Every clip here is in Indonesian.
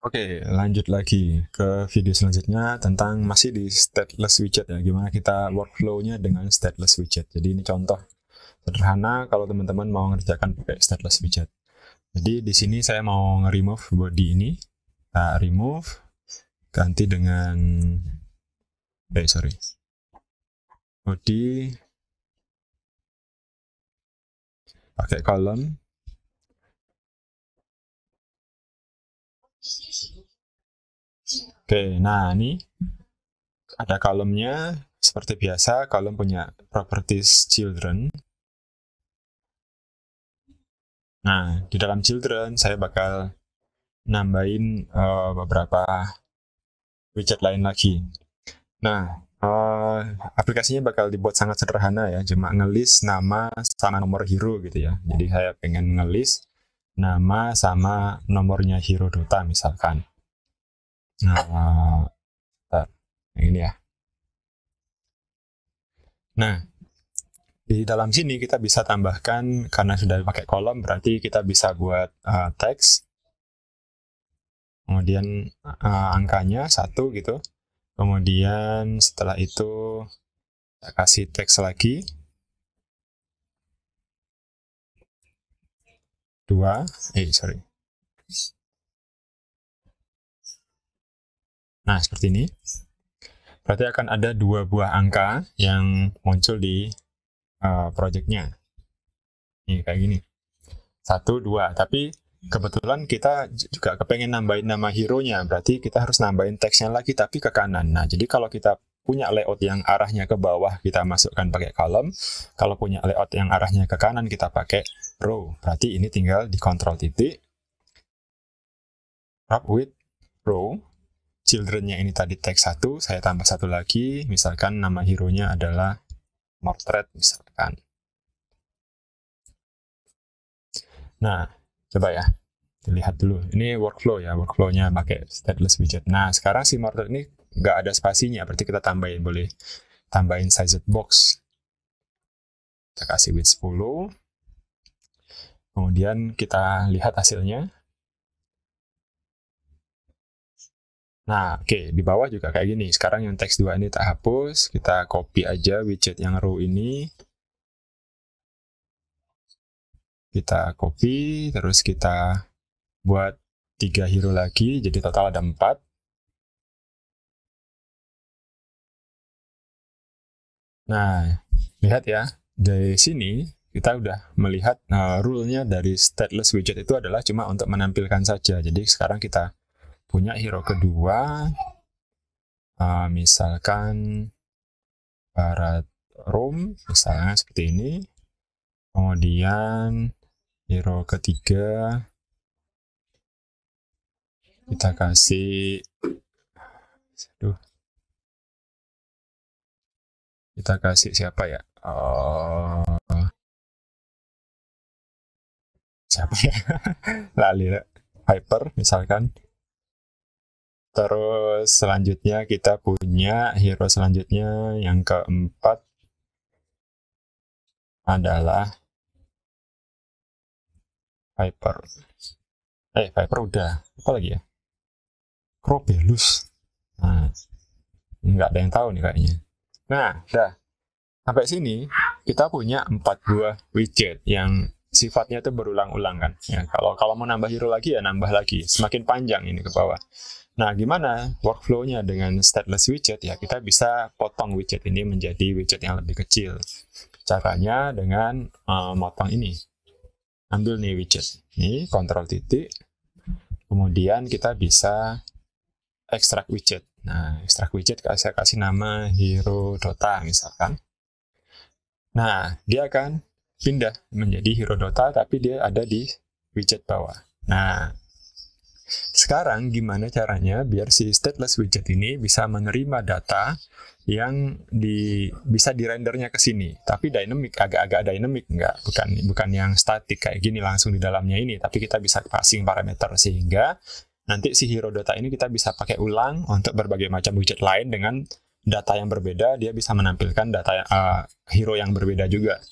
Oke, lanjut lagi ke video selanjutnya tentang masih di stateless widget ya. Gimana kita workflow-nya dengan stateless widget. Jadi ini contoh sederhana kalau teman-teman mau ngerjakan pakai stateless widget. Jadi di sini saya mau nge-remove body ini. Kita remove, ganti dengan body pakai column. Oke, nah ini ada kolomnya seperti biasa. Kolom punya properties children. Nah, di dalam children saya bakal nambahin beberapa widget lain lagi. Nah, aplikasinya bakal dibuat sangat sederhana ya, cuma ngelis nama sama nomor hero gitu ya. Jadi saya pengen ngelis nama sama nomornya hero Dota misalkan. Nah, ini ya. Nah, di dalam sini kita bisa tambahkan, karena sudah pakai kolom, berarti kita bisa buat teks, kemudian angkanya 1 gitu. Kemudian setelah itu kita kasih teks lagi 2. Nah, seperti ini. Berarti akan ada 2 buah angka yang muncul di projectnya. Nih, kayak gini. 1, 2. Tapi kebetulan kita juga kepengen nambahin nama hero-nya. Berarti kita harus nambahin teksnya lagi, tapi ke kanan. Nah, jadi kalau kita punya layout yang arahnya ke bawah, kita masukkan pakai kolom. Kalau punya layout yang arahnya ke kanan, kita pakai row. Berarti ini tinggal di kontrol titik. Wrap with row. Children-nya ini tadi teks 1, saya tambah 1 lagi, misalkan nama hero-nya adalah Mordred misalkan. Nah, coba ya, dilihat dulu. Ini workflow ya, workflow-nya pakai stateless widget. Nah, sekarang si Mordred ini nggak ada spasinya, berarti kita tambahin, boleh tambahin sized box. Kita kasih width 10. Kemudian kita lihat hasilnya. Nah, oke, di bawah juga kayak gini. Sekarang yang teks 2 ini tak hapus, kita copy aja widget yang row ini. Kita copy, terus kita buat 3 hero lagi, jadi total ada 4. Nah, lihat ya, dari sini kita udah melihat rule-nya dari stateless widget itu adalah cuma untuk menampilkan saja. Jadi sekarang kita punya hero kedua, misalkan barat room, misalnya seperti ini. Kemudian hero ketiga kita kasih, kita kasih siapa ya? Siapa ya? Lali, Hyper misalkan. Terus selanjutnya kita punya hero selanjutnya yang keempat adalah Viper. Viper udah. Apa lagi ya? Crobelus. Nah, nggak ada yang tahu nih kayaknya. Nah, dah. Sampai sini kita punya 4 buah widget yang sifatnya itu berulang-ulang kan. Ya, kalau mau nambah hero lagi ya nambah lagi. Semakin panjang ini ke bawah. Nah, gimana workflow-nya dengan stateless widget? Ya, kita bisa potong widget ini menjadi widget yang lebih kecil. Caranya dengan motong ini. Ambil nih widget. Ini kontrol titik. Kemudian kita bisa ekstrak widget. Nah, ekstrak widget saya kasih nama hero Dota misalkan. Nah, dia akan pindah menjadi hero Dota, tapi dia ada di widget bawah. Nah, sekarang gimana caranya biar si stateless widget ini bisa menerima data yang bisa di-rendernya ke sini, tapi dynamic, agak-agak dynamic, bukan yang statik kayak gini langsung di dalamnya ini, tapi kita bisa passing parameter sehingga nanti si hero data ini kita bisa pakai ulang untuk berbagai macam widget lain dengan data yang berbeda, dia bisa menampilkan data hero yang berbeda juga.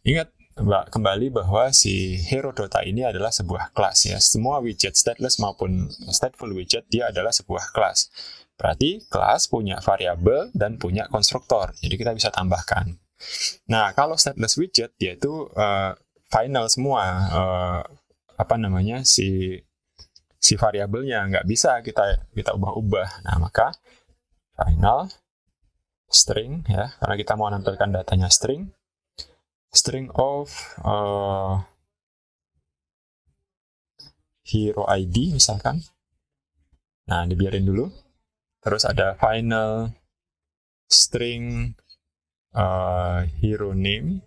Ingat, kembali bahwa si HeroDota ini adalah sebuah kelas ya. Semua widget stateless maupun stateful widget dia adalah sebuah kelas. Berarti kelas punya variabel dan punya konstruktor. Jadi kita bisa tambahkan. Nah, kalau stateless widget dia itu final semua si variabelnya nggak bisa kita ubah-ubah. Nah, maka final string ya, karena kita mau menampilkan datanya string of hero ID misalkan. Nah, dibiarin dulu. Terus ada final string hero name.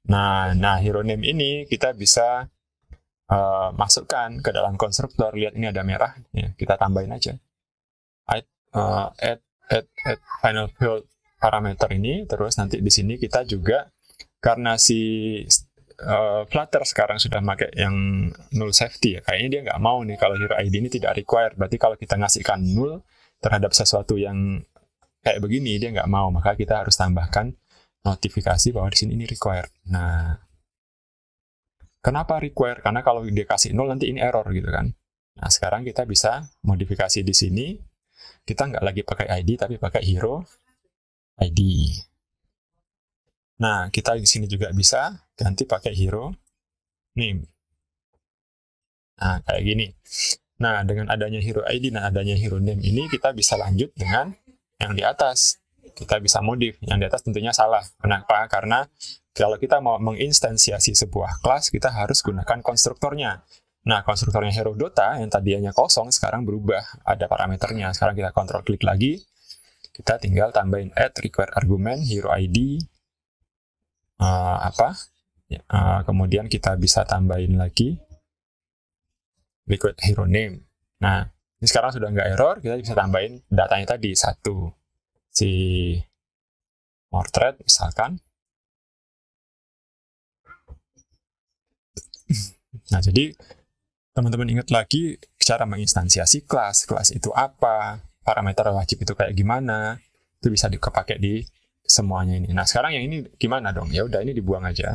Nah, hero name ini kita bisa masukkan ke dalam konstruktor. Lihat ini ada merah, ya, kita tambahin aja. Add final field parameter ini. Terus nanti di sini kita juga, karena si Flutter sekarang sudah pakai yang null safety ya, kayaknya dia nggak mau nih kalau hero ID ini tidak required. Berarti kalau kita ngasihkan null terhadap sesuatu yang kayak begini, dia nggak mau, maka kita harus tambahkan notifikasi bahwa di sini ini required. Nah, kenapa required? Karena kalau dia kasih null nanti ini error gitu kan. Nah, sekarang kita bisa modifikasi di sini. Kita nggak lagi pakai ID, tapi pakai hero ID. Nah, kita di sini juga bisa ganti pakai hero name. Nah, kayak gini. Nah, dengan adanya hero ID dan adanya hero name ini, kita bisa lanjut dengan yang di atas. Kita bisa modif. Yang di atas tentunya salah. Kenapa? Karena kalau kita mau menginstansiasi sebuah kelas, kita harus gunakan konstruktornya. Nah, konstruktornya HeroDota yang tadinya kosong, sekarang berubah. Ada parameternya. Sekarang kita kontrol klik lagi. Kita tinggal tambahin add required argument, hero ID, kemudian kita bisa tambahin lagi required hero name. Nah, ini sekarang sudah nggak error, kita bisa tambahin datanya tadi, 1. Si Mordred misalkan. Nah, jadi teman-teman ingat lagi cara menginstansiasi kelas. Kelas itu apa? Parameter wajib itu kayak gimana? Itu bisa dipakai di semuanya ini. Nah, sekarang yang ini gimana dong? Ya udah, ini dibuang aja.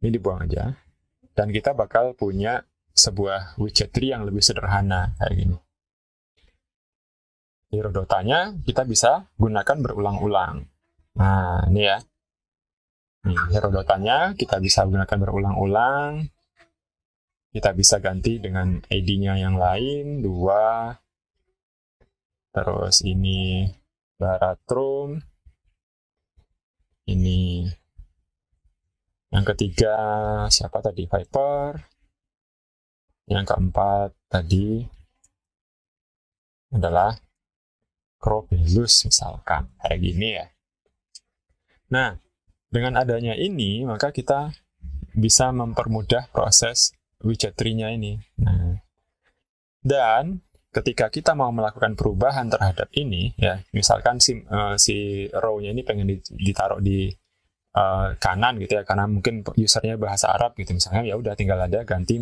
Ini dibuang aja. Dan kita bakal punya sebuah widget tree yang lebih sederhana kayak gini. HeroDota-nya kita bisa gunakan berulang-ulang. Nah, ini ya. Nih, HeroDota-nya kita bisa gunakan berulang-ulang. Kita bisa ganti dengan ID-nya yang lain, 2. Terus ini Barathrum. Ini yang ketiga siapa tadi? Viper. Yang keempat tadi adalah Crobelus misalkan. Kayak gini ya. Nah, dengan adanya ini, maka kita bisa mempermudah proses widget tree-nya ini. Nah, dan ketika kita mau melakukan perubahan terhadap ini, ya, misalkan si row-nya ini pengen ditaruh di kanan gitu ya, karena mungkin usernya bahasa Arab gitu, misalnya, ya udah tinggal ganti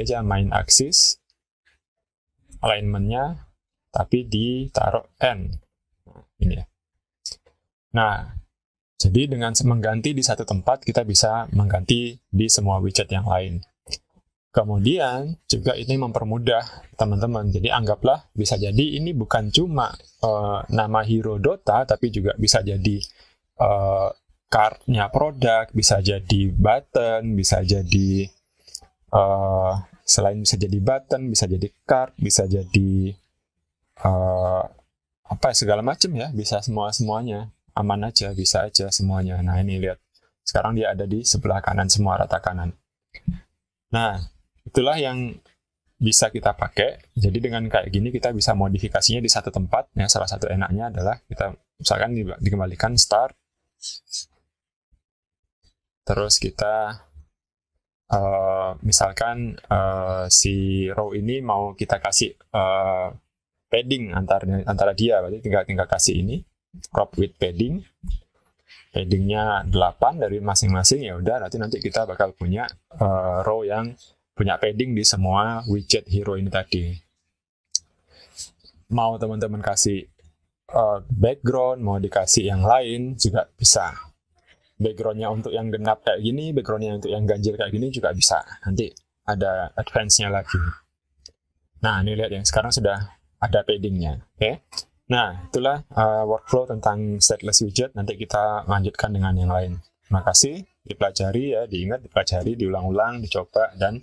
aja main axis alignment-nya, tapi ditaruh N. Ini ya. Nah, jadi dengan mengganti di satu tempat, kita bisa mengganti di semua widget yang lain. Kemudian juga ini mempermudah teman-teman. Jadi anggaplah bisa jadi ini bukan cuma nama HeroDota, tapi juga bisa jadi card-nya produk, bisa jadi button, bisa jadi selain bisa jadi button, bisa jadi card, bisa jadi segala macam ya, bisa semuanya. Aman aja, bisa aja semuanya. Nah, ini lihat. Sekarang dia ada di sebelah kanan semua, rata kanan. Nah, itulah yang bisa kita pakai. Jadi dengan kayak gini kita bisa modifikasinya di satu tempat. Ya, salah satu enaknya adalah kita misalkan dikembalikan start. Terus kita misalkan si row ini mau kita kasih padding antara dia, berarti tinggal kasih ini crop with padding. Paddingnya 8 dari masing-masing, ya udah nanti kita bakal punya row yang punya padding di semua widget hero ini tadi. mau teman-teman kasih background, mau dikasih yang lain juga bisa. Backgroundnya untuk yang genap kayak gini, backgroundnya untuk yang ganjil kayak gini juga bisa. Nanti ada advance-nya lagi. Nah, ini lihat ya, sekarang sudah ada paddingnya. Oke. Nah, itulah workflow tentang stateless widget. Nanti kita lanjutkan dengan yang lain. Terima kasih, dipelajari ya, diingat, dipelajari, diulang-ulang, dicoba, dan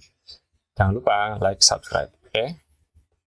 jangan lupa like, subscribe. Oke.